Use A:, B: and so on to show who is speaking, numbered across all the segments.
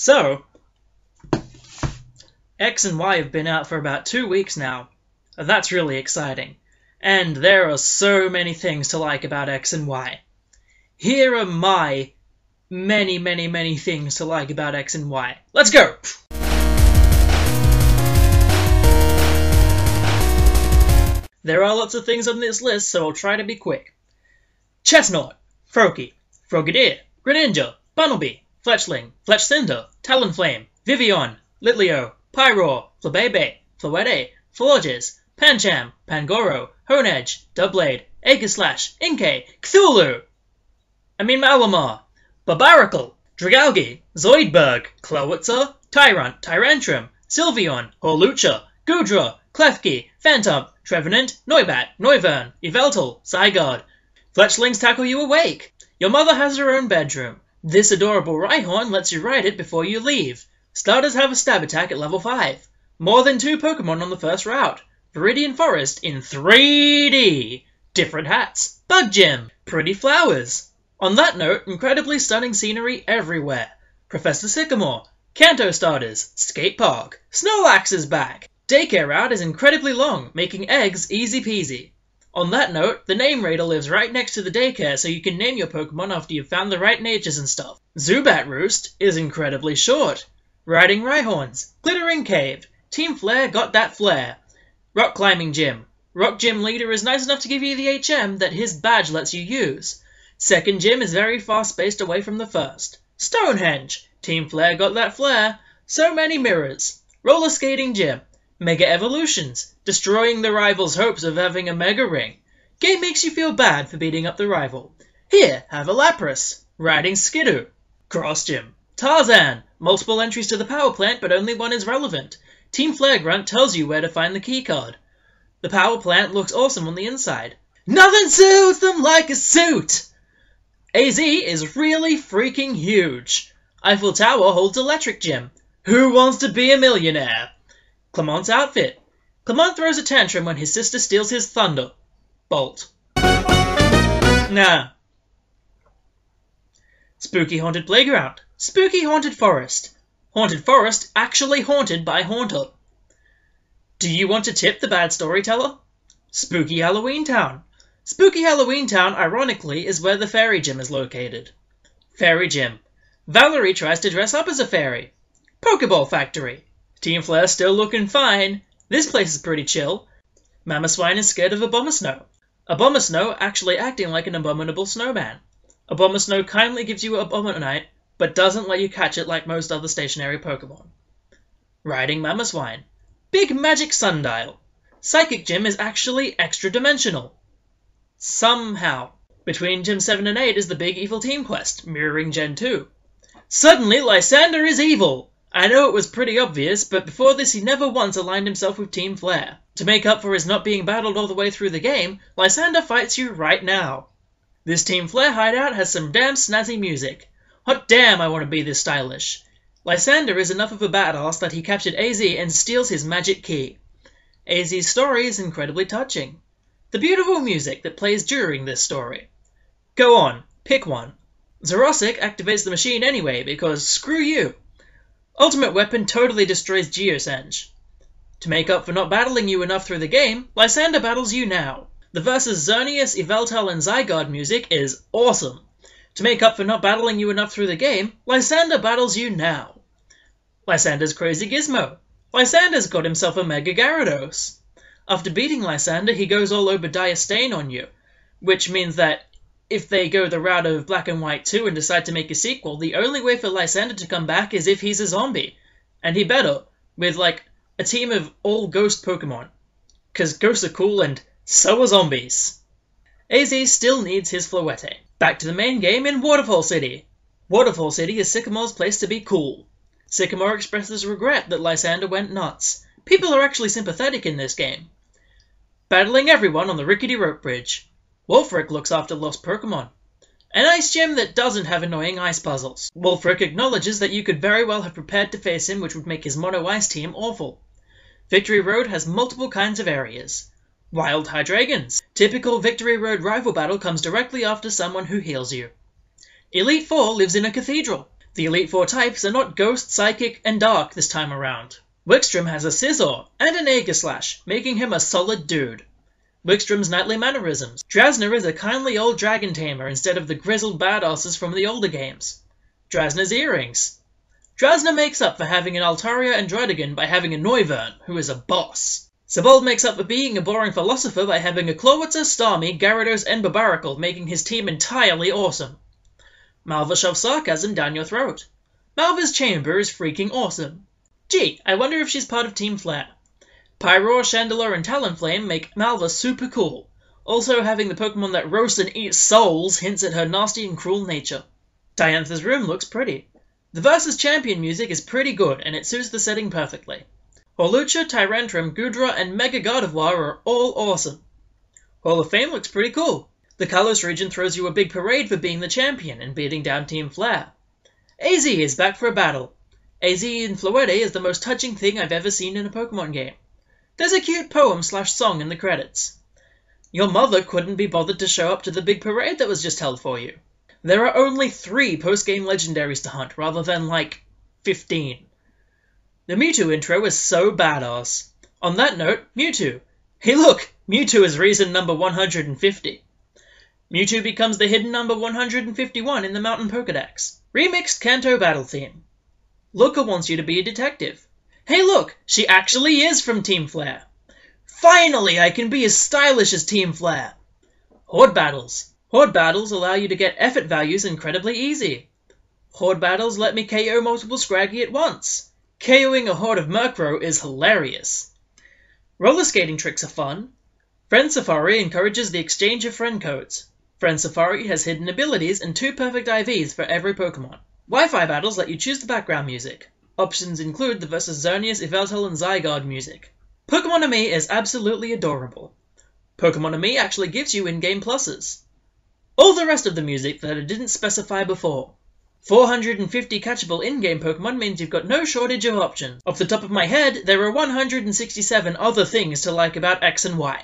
A: So, X and Y have been out for about 2 weeks now. That's really exciting. And there are so many things to like about X and Y. Here are my many things to like about X and Y. Let's go! There are lots of things on this list, so I'll try to be quick. Chestnut, Froakie, Frogadier, Greninja, Bunnelby, Fletchling, Fletchcinder, Talonflame, Vivillon, Litleo, Pyroar, Flabebe, Floette, Florges, Pancham, Pangoro, Honedge, Doublade, Aegislash, Inkay, Cthulhu! Malamar, Barbaracle, Dragalge, Zoidberg, Clawitzer, Tyrant, Tyrantrum, Sylveon, Hawlucha, Goodra, Klefki, Phantom, Trevenant, Noibat, Noivern, Yveltal, Zygarde. Fletchlings tackle you awake. Your mother has her own bedroom. This adorable Rhyhorn lets you ride it before you leave. Starters have a stab attack at level 5. More than 2 Pokemon on the first route. Viridian Forest in 3D. Different hats. Bug Gym. Pretty flowers. On that note, incredibly stunning scenery everywhere. Professor Sycamore. Kanto starters. Skate park. Snorlax is back. Daycare route is incredibly long, making eggs easy peasy. On that note, the Name Raider lives right next to the daycare, so you can name your Pokemon after you've found the right natures and stuff. Zubat Roost is incredibly short. Riding Rhyhorns. Glittering Cave. Team Flare got that flair. Rock Climbing Gym. Rock Gym Leader is nice enough to give you the HM that his badge lets you use. Second gym is very far spaced away from the first. Stonehenge. Team Flare got that flair. So many mirrors. Roller Skating Gym. Mega Evolutions, destroying the rival's hopes of having a Mega Ring. Game makes you feel bad for beating up the rival. Here, have a Lapras. Riding Skidoo. Cross Gym. Tarzan, multiple entries to the power plant, but only one is relevant. Team Flare Grunt tells you where to find the keycard. The power plant looks awesome on the inside. Nothing suits them like a suit! AZ is really freaking huge. Eiffel Tower holds Electric Gym. Who wants to be a millionaire? Clamont's outfit. Clamont throws a tantrum when his sister steals his Thunder. Bolt. Nah. Spooky Haunted Playground. Spooky Haunted Forest. Haunted Forest actually haunted by Haunter. Do you want to tip the bad storyteller? Spooky Halloween Town. Spooky Halloween Town, ironically, is where the Fairy Gym is located. Fairy Gym. Valerie tries to dress up as a fairy. Pokeball Factory. Team Flare still looking fine. This place is pretty chill. Mamoswine is scared of Abomasnow. Abomasnow actually acting like an abominable snowman. Abomasnow kindly gives you Abominite, but doesn't let you catch it like most other stationary Pokemon. Riding Mamoswine. Big Magic Sundial. Psychic Gym is actually extra-dimensional. Somehow. Between Gym 7 and 8 is the big evil team quest, mirroring Gen 2. Suddenly, Lysander is evil! I know it was pretty obvious, but before this he never once aligned himself with Team Flare. To make up for his not being battled all the way through the game, Lysander fights you right now. This Team Flare hideout has some damn snazzy music. Hot damn, I want to be this stylish. Lysander is enough of a badass that he captured AZ and steals his magic key. AZ's story is incredibly touching. The beautiful music that plays during this story. Go on, pick one. Xerosic activates the machine anyway, because screw you. Ultimate Weapon totally destroys Geosenge. To make up for not battling you enough through the game, Lysander battles you now. The versus Xerneas, Yveltal, and Zygarde music is awesome. To make up for not battling you enough through the game, Lysander battles you now. Lysander's Crazy Gizmo. Lysander's got himself a Mega Gyarados. After beating Lysander, he goes all Obadiah Stane on you, which means that if they go the route of Black and White 2 and decide to make a sequel, the only way for Lysander to come back is if he's a zombie. And he better, with like a team of all ghost Pokemon. Cause ghosts are cool and so are zombies. AZ still needs his Floette. Back to the main game in Waterfall City. Waterfall City is Sycamore's place to be cool. Sycamore expresses regret that Lysander went nuts. People are actually sympathetic in this game. Battling everyone on the rickety rope bridge. Wulfric looks after lost Pokemon. An ice gym that doesn't have annoying ice puzzles. Wulfric acknowledges that you could very well have prepared to face him, which would make his Mono Ice team awful. Victory Road has multiple kinds of areas. Wild Hydreigons. Typical Victory Road rival battle comes directly after someone who heals you. Elite Four lives in a cathedral. The Elite Four types are not Ghost, Psychic, and Dark this time around. Wickstrom has a Scizor and an Aegislash, making him a solid dude. Wickstrom's knightly mannerisms. Drasna is a kindly old dragon tamer instead of the grizzled badasses from the older games. Drasna's earrings. Drasna makes up for having an Altaria and Druddigon by having a Noivern, who is a boss. Sebald makes up for being a boring philosopher by having a Clawitzer, Starmie, Gyarados, and Barbaracle, making his team entirely awesome. Malva shoves sarcasm down your throat. Malva's chamber is freaking awesome. Gee, I wonder if she's part of Team Flare. Pyroar, Chandelure, and Talonflame make Malva super cool. Also, having the Pokemon that roast and eat souls hints at her nasty and cruel nature. Diantha's room looks pretty. The Versus Champion music is pretty good, and it suits the setting perfectly. Hawlucha, Tyrantrum, Goodra, and Mega Gardevoir are all awesome. Hall of Fame looks pretty cool. The Kalos region throws you a big parade for being the champion and beating down Team Flare. AZ is back for a battle. AZ in Floette is the most touching thing I've ever seen in a Pokemon game. There's a cute poem/song in the credits. Your mother couldn't be bothered to show up to the big parade that was just held for you. There are only 3 post-game legendaries to hunt, rather than, 15. The Mewtwo intro is so badass. On that note, Mewtwo. Hey look! Mewtwo is reason number 150. Mewtwo becomes the hidden number 151 in the Mountain Pokedex. Remixed Kanto battle theme. Luca wants you to be a detective. Hey look! She actually is from Team Flare. Finally, I can be as stylish as Team Flare. Horde battles. Horde battles allow you to get effort values incredibly easy. Horde battles let me KO multiple Scraggy at once. KOing a horde of Murkrow is hilarious. Roller skating tricks are fun. Friend Safari encourages the exchange of friend codes. Friend Safari has hidden abilities and 2 perfect IVs for every Pokemon. Wi-Fi battles let you choose the background music. Options include the Versus Xerneas, Yveltal, and Zygarde music. Pokemon-Amie is absolutely adorable. Pokemon-Amie actually gives you in-game pluses. All the rest of the music that I didn't specify before. 450 catchable in-game Pokemon means you've got no shortage of options. Off the top of my head, there are 167 other things to like about X and Y.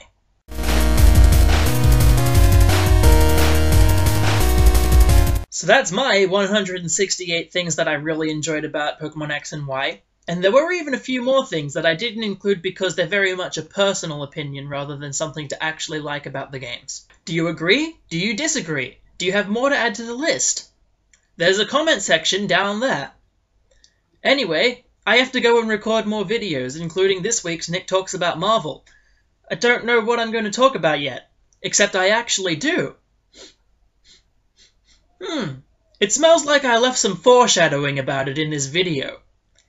A: So that's my 168 things that I really enjoyed about Pokemon X and Y. And there were even a few more things that I didn't include because they're very much a personal opinion rather than something to actually like about the games. Do you agree? Do you disagree? Do you have more to add to the list? There's a comment section down there. Anyway, I have to go and record more videos, including this week's Nick Talks About Marvel. I don't know what I'm going to talk about yet, except I actually do. It smells like I left some foreshadowing about it in this video.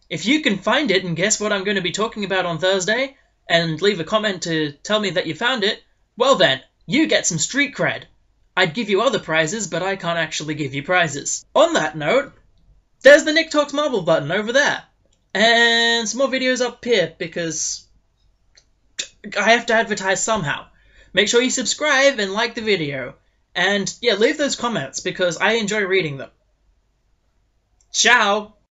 A: If you can find it and guess what I'm going to be talking about on Thursday, and leave a comment to tell me that you found it, well then, you get some street cred. I'd give you other prizes, but I can't actually give you prizes. On that note, there's the Nick Talks Marvel button over there. And some more videos up here, because I have to advertise somehow. Make sure you subscribe and like the video. And yeah, leave those comments, because I enjoy reading them. Ciao!